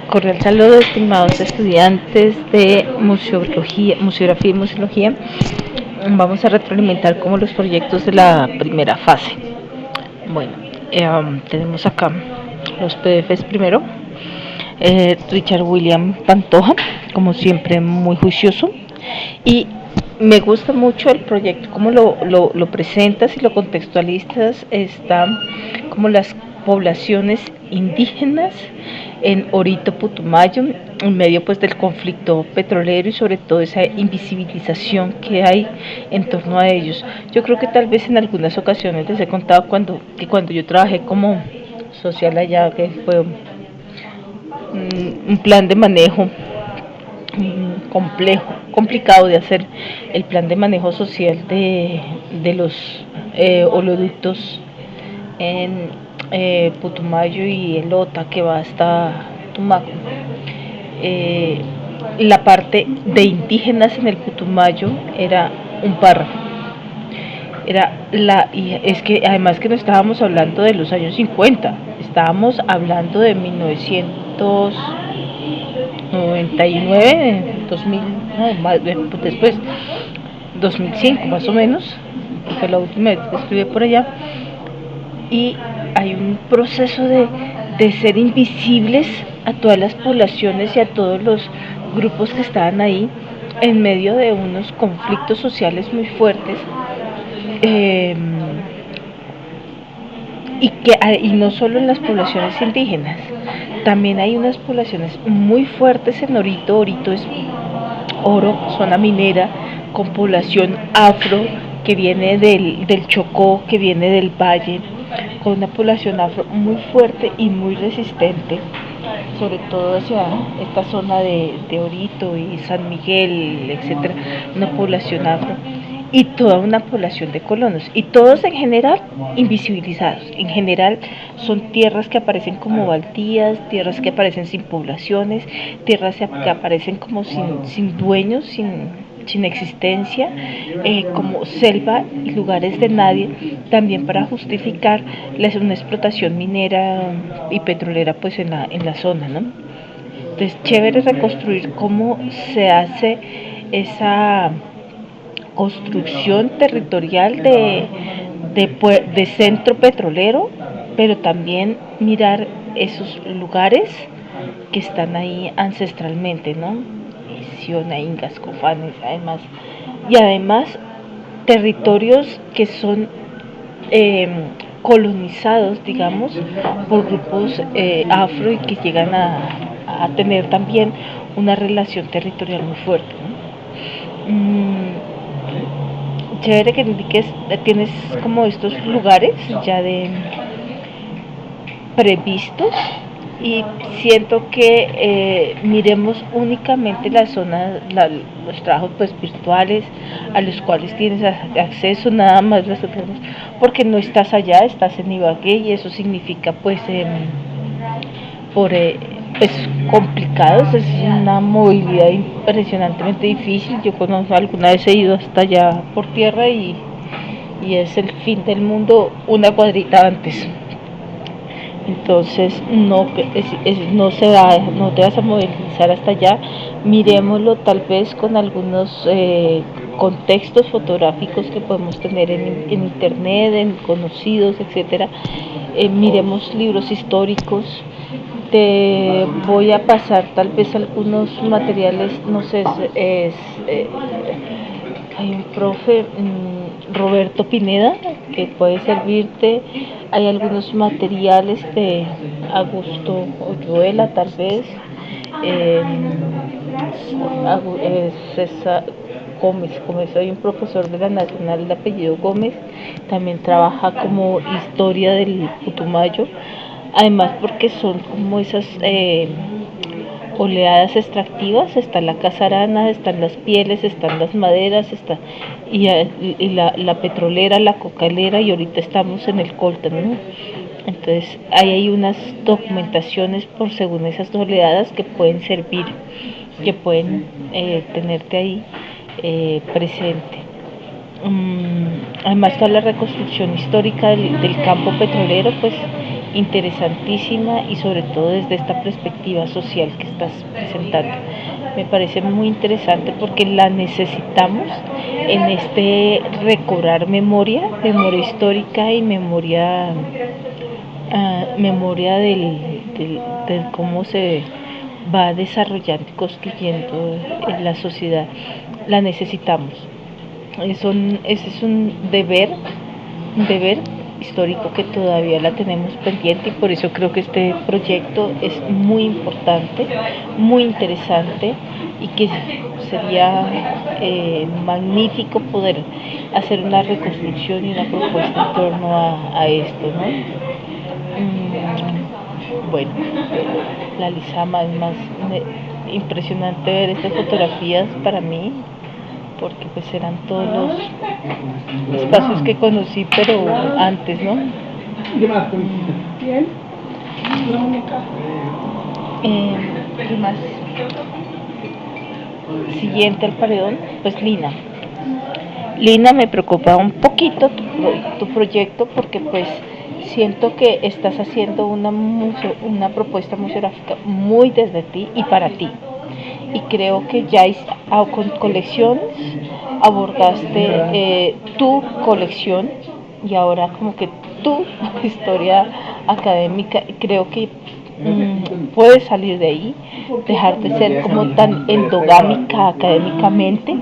Cordial saludo, estimados estudiantes de museografía y museología. Vamos a retroalimentar como los proyectos de la primera fase. Bueno, tenemos acá los PDFs primero. Richard William Pantoja, como siempre, muy juicioso. Y me gusta mucho el proyecto, cómo lo presentas y lo contextualizas. Está como las poblaciones indígenas en Orito Putumayo, en medio pues del conflicto petrolero y sobre todo esa invisibilización que hay en torno a ellos. Yo creo que tal vez en algunas ocasiones les he contado cuando yo trabajé como social allá, que fue un plan de manejo complicado de hacer el plan de manejo social de los oleoductos en Putumayo y el OTA que va hasta Tumaco. La parte de indígenas en el Putumayo era un párrafo. Y es que además que no estábamos hablando de los años 50, estábamos hablando de 1999, 2000, no, más, después, 2005 más o menos, fue la última vez que escribí por allá. Y hay un proceso de ser invisibles a todas las poblaciones y a todos los grupos que estaban ahí en medio de unos conflictos sociales muy fuertes, y no solo en las poblaciones indígenas, también hay unas poblaciones muy fuertes en Orito. Orito es oro, zona minera, con población afro que viene del Chocó, que viene del valle, con una población afro muy fuerte y muy resistente, sobre todo hacia esta zona de Orito y San Miguel, etcétera, una población afro y toda una población de colonos, y todos en general invisibilizados. En general son tierras que aparecen como baldías, tierras que aparecen sin poblaciones, tierras que aparecen como sin dueños, sin existencia, como selva y lugares de nadie, también para justificar una explotación minera y petrolera pues en la zona, ¿no? Entonces, chévere reconstruir cómo se hace esa construcción territorial de centro petrolero, pero también mirar esos lugares que están ahí ancestralmente, ¿no? Siona, Ingas, Cofanes, además territorios que son colonizados, digamos, por grupos afro y que llegan a tener también una relación territorial muy fuerte, ¿no? Chévere que indiques, tienes como estos lugares ya de previstos, y siento que miremos únicamente la zona, los trabajos pues virtuales a los cuales tienes acceso, nada más los tenemos, porque no estás allá, estás en Ibagué, y eso significa pues por pues complicados, es una movilidad impresionantemente difícil. Yo conozco, alguna vez he ido hasta allá por tierra y es el fin del mundo una cuadrita antes. Entonces no se da, no te vas a movilizar hasta allá. Miremoslo tal vez con algunos contextos fotográficos que podemos tener en internet, en conocidos, etcétera. Miremos libros históricos. Te voy a pasar tal vez algunos materiales, no sé, hay un profe, Roberto Pineda, que puede servirte. Hay algunos materiales de Augusto Oyuela, tal vez. Eh, César Gómez, hay un profesor de la Nacional de apellido Gómez, también trabaja como historia del Putumayo, además porque son como esas oleadas extractivas. Está la casarana, están las pieles, están las maderas, y la petrolera, la cocalera, y ahorita estamos en el coltan, ¿no? Entonces ahí hay unas documentaciones por según esas oleadas que pueden servir, que pueden tenerte ahí presente. Además toda la reconstrucción histórica del campo petrolero pues interesantísima y sobre todo desde esta perspectiva social que estás presentando. Me parece muy interesante porque la necesitamos en este recobrar memoria, memoria histórica y memoria, memoria del cómo se va desarrollando y construyendo en la sociedad. La necesitamos. Ese es un deber histórico que todavía la tenemos pendiente y por eso creo que este proyecto es muy importante, muy interesante y que sería magnífico poder hacer una reconstrucción y una propuesta en torno a esto, ¿no? Bueno, la Lizama es más impresionante ver estas fotografías para mí porque pues eran todos los espacios que conocí pero antes, ¿no? Bien. ¿Qué más? Siguiente al paredón, pues Lina. Lina, me preocupa un poquito tu proyecto porque pues siento que estás haciendo una propuesta museográfica muy desde ti y para ti. Y creo que ya con colecciones abordaste tu colección y ahora como que tu historia académica, creo que puedes salir de ahí, dejar de ser como tan endogámica académicamente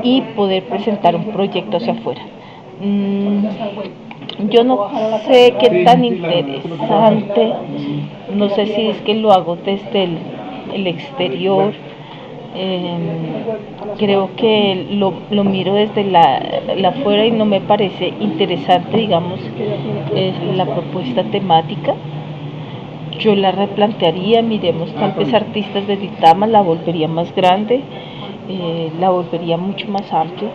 y poder presentar un proyecto hacia afuera. Yo no sé qué tan interesante, no sé si es que lo hago desde el exterior, creo que lo miro desde la afuera y no me parece interesante, digamos, la propuesta temática. Yo la replantearía, miremos tal vez artistas de Duitama, la volvería más grande, la volvería mucho más amplia,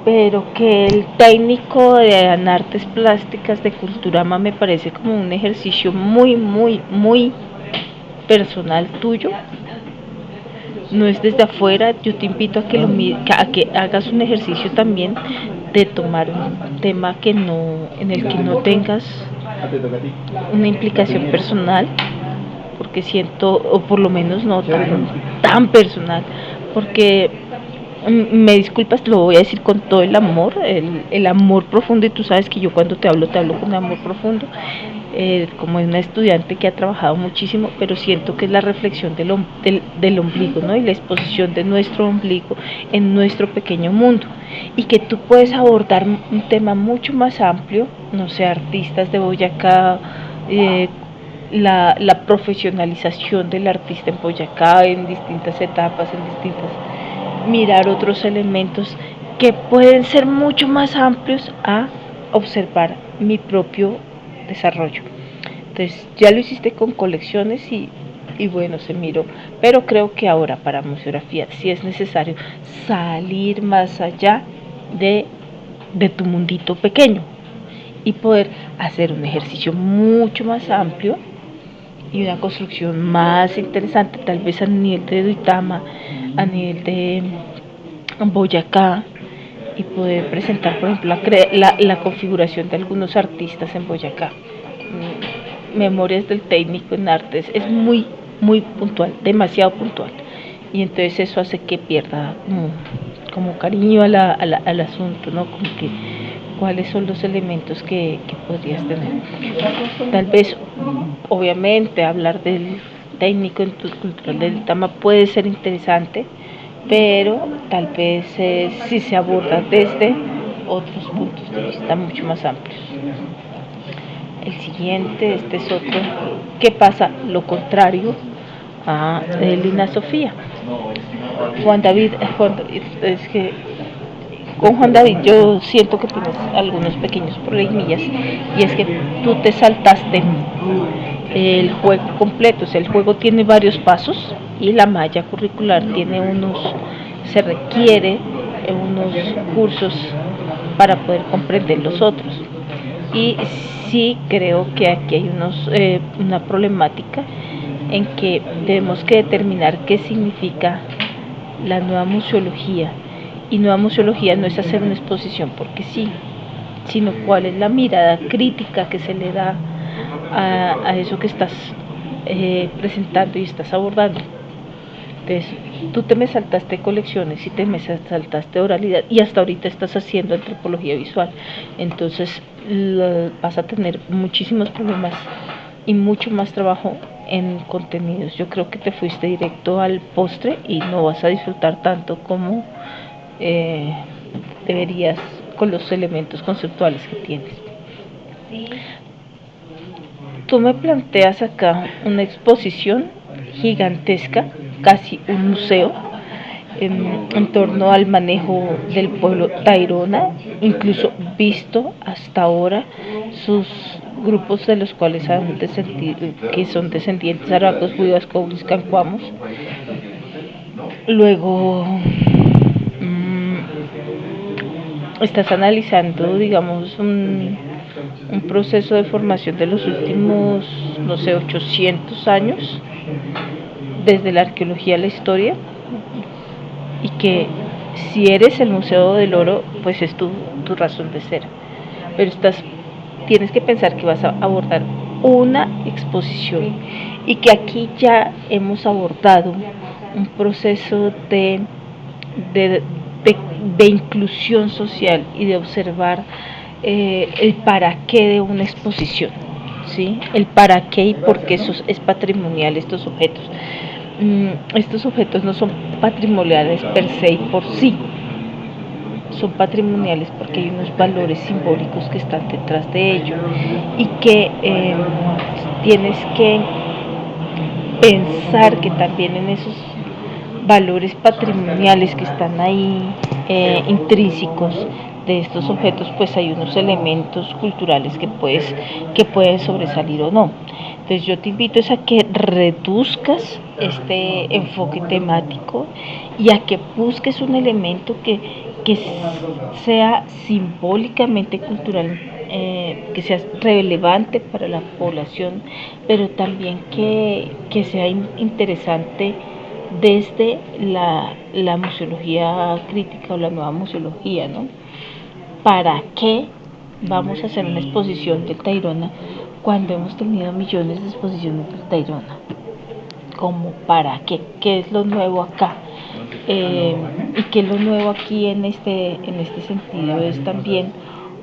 pero que el técnico de artes plásticas de Culturama me parece como un ejercicio muy personal tuyo. No es desde afuera, yo te invito a que hagas un ejercicio también de tomar un tema en el que no tengas una implicación personal, porque siento, o por lo menos no tan personal, porque me disculpas, lo voy a decir con todo el amor, el amor profundo, y tú sabes que yo cuando te hablo con amor profundo, como una estudiante que ha trabajado muchísimo, pero siento que es la reflexión del ombligo, ¿no? Y la exposición de nuestro ombligo en nuestro pequeño mundo, y que tú puedes abordar un tema mucho más amplio, no sé, artistas de Boyacá, la profesionalización del artista en Boyacá en distintas etapas, mirar otros elementos que pueden ser mucho más amplios a observar mi propio desarrollo. Entonces ya lo hiciste con colecciones y bueno, se miró, pero creo que ahora para museografía sí es necesario salir más allá de tu mundito pequeño y poder hacer un ejercicio mucho más amplio y una construcción más interesante, tal vez a nivel de Duitama, a nivel de Boyacá, y poder presentar, por ejemplo, la configuración de algunos artistas en Boyacá. Memorias del técnico en artes es muy puntual, demasiado puntual, y entonces eso hace que pierda como cariño al asunto, ¿no? Como que cuáles son los elementos que podrías tener. Tal vez, obviamente, hablar del técnico en tu cultural del Duitama puede ser interesante, pero tal vez si se aborda desde otros puntos de vista mucho más amplios. El siguiente, este es otro, ¿qué pasa? Lo contrario a Lina Sofía. Juan David, es que con Juan David yo siento que tienes algunos pequeños problemillas, y es que tú te saltaste el juego completo, o sea, el juego tiene varios pasos y la malla curricular tiene se requiere unos cursos para poder comprender los otros. Y sí creo que aquí hay una problemática en que tenemos que determinar qué significa la nueva museología. Y nueva museología no es hacer una exposición porque sí, sino cuál es la mirada crítica que se le da a eso que estás presentando y estás abordando. Entonces, tú te me saltaste colecciones y te me saltaste oralidad y hasta ahorita estás haciendo antropología visual. Entonces vas a tener muchísimos problemas y mucho más trabajo en contenidos. Yo creo que te fuiste directo al postre y no vas a disfrutar tanto como deberías con los elementos conceptuales que tienes. Tú me planteas acá una exposición gigantesca, casi un museo, en torno al manejo del pueblo Tairona, incluso visto hasta ahora sus grupos de los cuales que son descendientes aracos, huivas, caulis, cancuamos. Luego estás analizando, digamos, un proceso de formación de los últimos, no sé, 800 años, desde la arqueología a la historia, y que si eres el Museo del Oro, pues es tu razón de ser. Pero tienes que pensar que vas a abordar una exposición y que aquí ya hemos abordado un proceso de inclusión social y de observar el para qué de una exposición, ¿sí? El para qué y por qué es patrimonial estos objetos. Estos objetos no son patrimoniales per se y por sí, son patrimoniales porque hay unos valores simbólicos que están detrás de ello y que tienes que pensar que también en esos valores patrimoniales que están ahí intrínsecos de estos objetos, pues hay unos elementos culturales que pueden sobresalir o no. Entonces yo te invito a que reduzcas este enfoque temático y a que busques un elemento que sea simbólicamente cultural, que sea relevante para la población, pero también que sea interesante desde la museología crítica o la nueva museología, ¿no? ¿Para qué vamos a hacer una exposición del Tayrona cuando hemos tenido millones de exposiciones del Tayrona? ¿Cómo para qué? ¿Qué es lo nuevo acá? Y qué es lo nuevo aquí en este sentido es también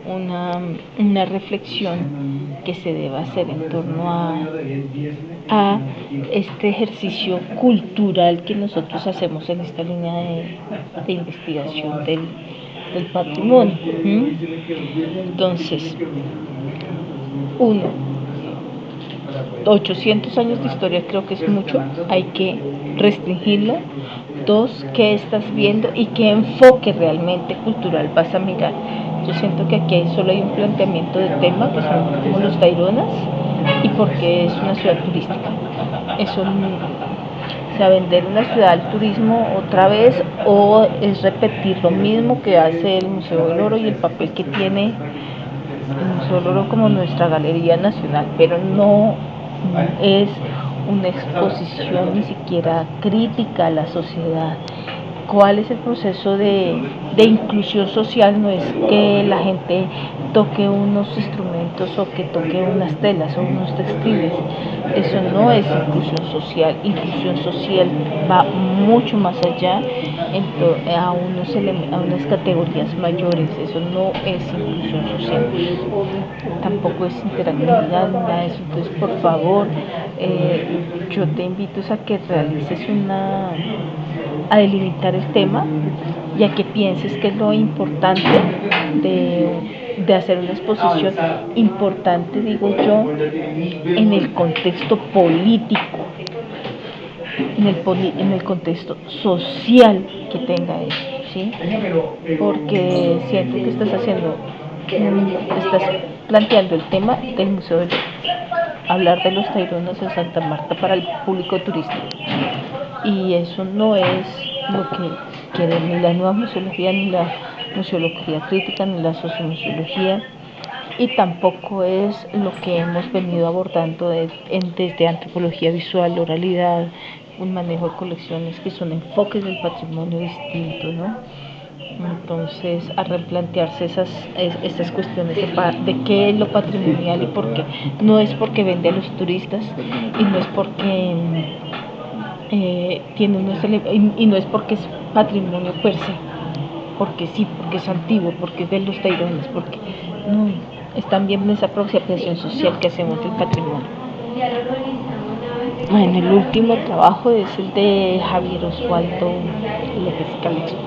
una reflexión que se debe hacer en torno a este ejercicio cultural que nosotros hacemos en esta línea de investigación del patrimonio. Entonces, 800 años de historia creo que es mucho, hay que restringirlo. 2, ¿qué estás viendo y qué enfoque realmente cultural vas a mirar? Yo siento que aquí solo hay un planteamiento de tema, que son como los Taironas, y porque es una ciudad turística. Eso, o sea, vender una ciudad al turismo otra vez, o es repetir lo mismo que hace el Museo del Oro y el papel que tiene el Museo del Oro como nuestra galería nacional, pero no es una exposición ni siquiera crítica a la sociedad. ¿Cuál es el proceso de inclusión social? No es que la gente toque unos instrumentos o que toque unas telas o unos textiles. Eso no es inclusión social. Inclusión social va mucho más allá a unas categorías mayores. Eso no es inclusión social. Tampoco es interactividad, nada de eso. Entonces, por favor, yo te invito a que realices a delimitar el tema y a que pienses que es lo importante de hacer una exposición importante, digo yo, en el contexto político, en el contexto social que tenga eso, ¿sí? Porque siento que estás planteando el tema del Museo del Oro, hablar de los Taironas en Santa Marta para el público turístico, y eso no es lo que quiere ni la nueva museología, ni la museología crítica, ni la sociomuseología, y tampoco es lo que hemos venido abordando desde antropología visual, oralidad, un manejo de colecciones, que son enfoques del patrimonio distinto, ¿no? Entonces, a replantearse estas cuestiones de qué es lo patrimonial y por qué. No es porque vende a los turistas y no es porque y no es porque es patrimonio per se, porque sí, porque es antiguo, porque es de los tairones, porque no, es también esa apropiación social que hacemos del patrimonio. Bueno, el último trabajo es el de Javier Osvaldo López Calixto.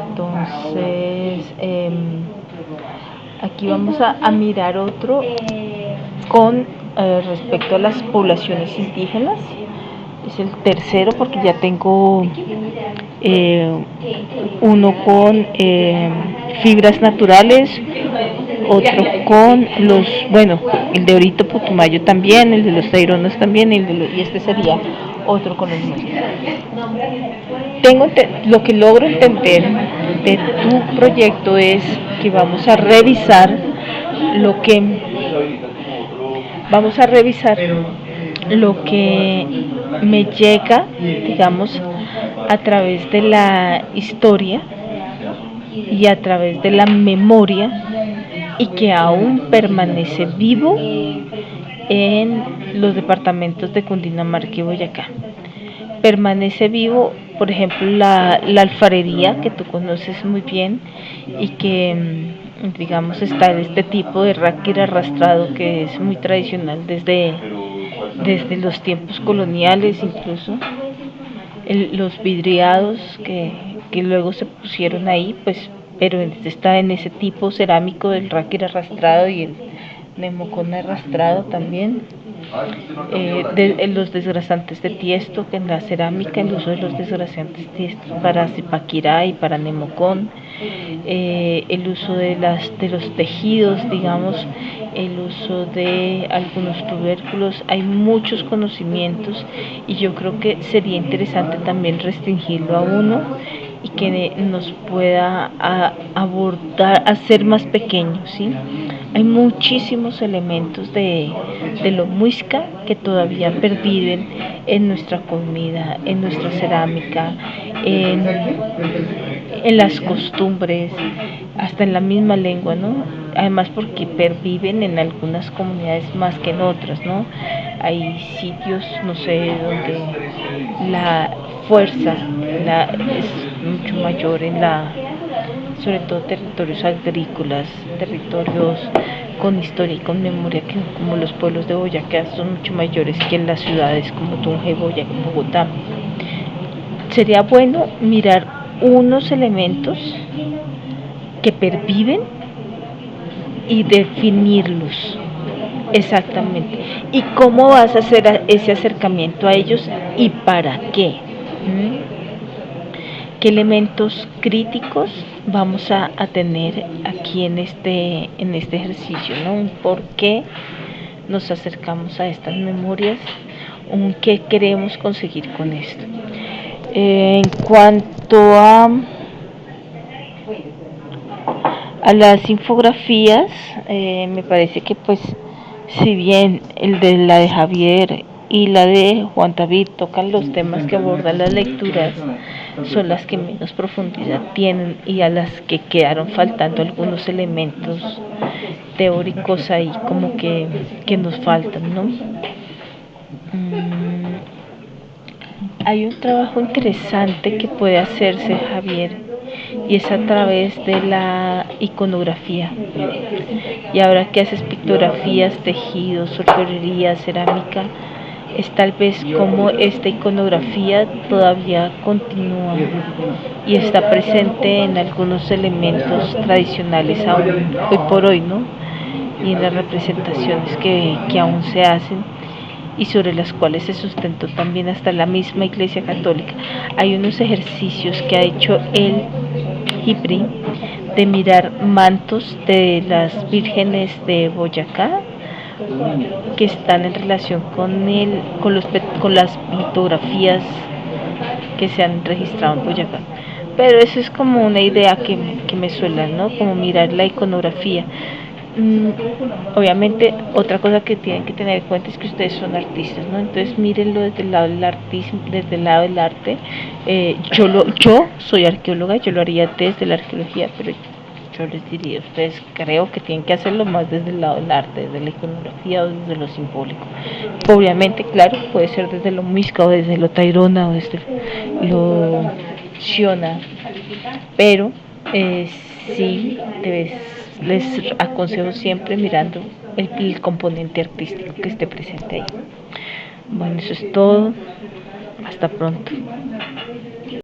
Entonces, aquí vamos a mirar otro con respecto a las poblaciones indígenas. Es el tercero porque ya tengo uno con fibras naturales, otro con el de Orito Putumayo también, el de los Taironos también, y este sería otro con los nuestros. Lo que logro entender de tu proyecto es que vamos a revisar lo que me llega, digamos, a través de la historia y a través de la memoria y que aún permanece vivo en los departamentos de Cundinamarca y Boyacá. Permanece vivo, por ejemplo, la alfarería que tú conoces muy bien y que digamos está este tipo de raquir arrastrado que es muy tradicional desde los tiempos coloniales, incluso los vidriados que luego se pusieron ahí, pues, pero está en ese tipo cerámico del raquir arrastrado y el nemocón arrastrado también. Los desgrasantes de tiesto, que en la cerámica el uso de los desgrasantes de tiesto para zipaquirá y para nemocón, el uso de los tejidos, digamos, el uso de algunos tubérculos. Hay muchos conocimientos y yo creo que sería interesante también restringirlo a uno y que nos pueda abordar, hacer más pequeño, ¿sí? Hay muchísimos elementos de lo muisca que todavía perviven en nuestra comida, en nuestra cerámica, en las costumbres, hasta en la misma lengua, ¿no? Además porque perviven en algunas comunidades más que en otras, ¿no? Hay sitios, no sé, donde la fuerza es mucho mayor sobre todo territorios agrícolas, territorios con historia y con memoria, que como los pueblos de Boyacá son mucho mayores que en las ciudades como Tunja y Bogotá. Sería bueno mirar unos elementos que perviven y definirlos exactamente. ¿Y cómo vas a hacer ese acercamiento a ellos y para qué? ¿Qué elementos críticos vamos a tener aquí en este ejercicio, ¿no? Un por qué nos acercamos a estas memorias, un qué queremos conseguir con esto. En cuanto a las infografías, me parece que pues si bien la de Javier y la de Juan David tocan los temas que abordan las lecturas, son las que menos profundidad tienen y a las que quedaron faltando algunos elementos teóricos ahí como que nos faltan, ¿no? Hay un trabajo interesante que puede hacerse, Javier, y es a través de la iconografía. Y ahora que haces pictografías, tejidos, orfebrería, cerámica, es tal vez como esta iconografía todavía continúa y está presente en algunos elementos tradicionales aún, hoy por hoy, ¿no? Y en las representaciones que aún se hacen y sobre las cuales se sustentó también hasta la misma Iglesia Católica. Hay unos ejercicios que ha hecho el Hipri de mirar mantos de las vírgenes de Boyacá que están en relación con las litografías que se han registrado en Boyacá. Pero eso es como una idea que me suena, ¿no? Como mirar la iconografía. Obviamente otra cosa que tienen que tener en cuenta es que ustedes son artistas, ¿no? Entonces mírenlo desde el lado del artismo, desde el lado del arte. Yo soy arqueóloga, yo lo haría desde la arqueología, pero yo les diría, ustedes creo que tienen que hacerlo más desde el lado del arte, desde la iconografía o desde lo simbólico. Obviamente, claro, puede ser desde lo Muisca o desde lo Tairona o desde lo Shiona, pero sí les aconsejo siempre mirando el componente artístico que esté presente ahí. Bueno, eso es todo. Hasta pronto.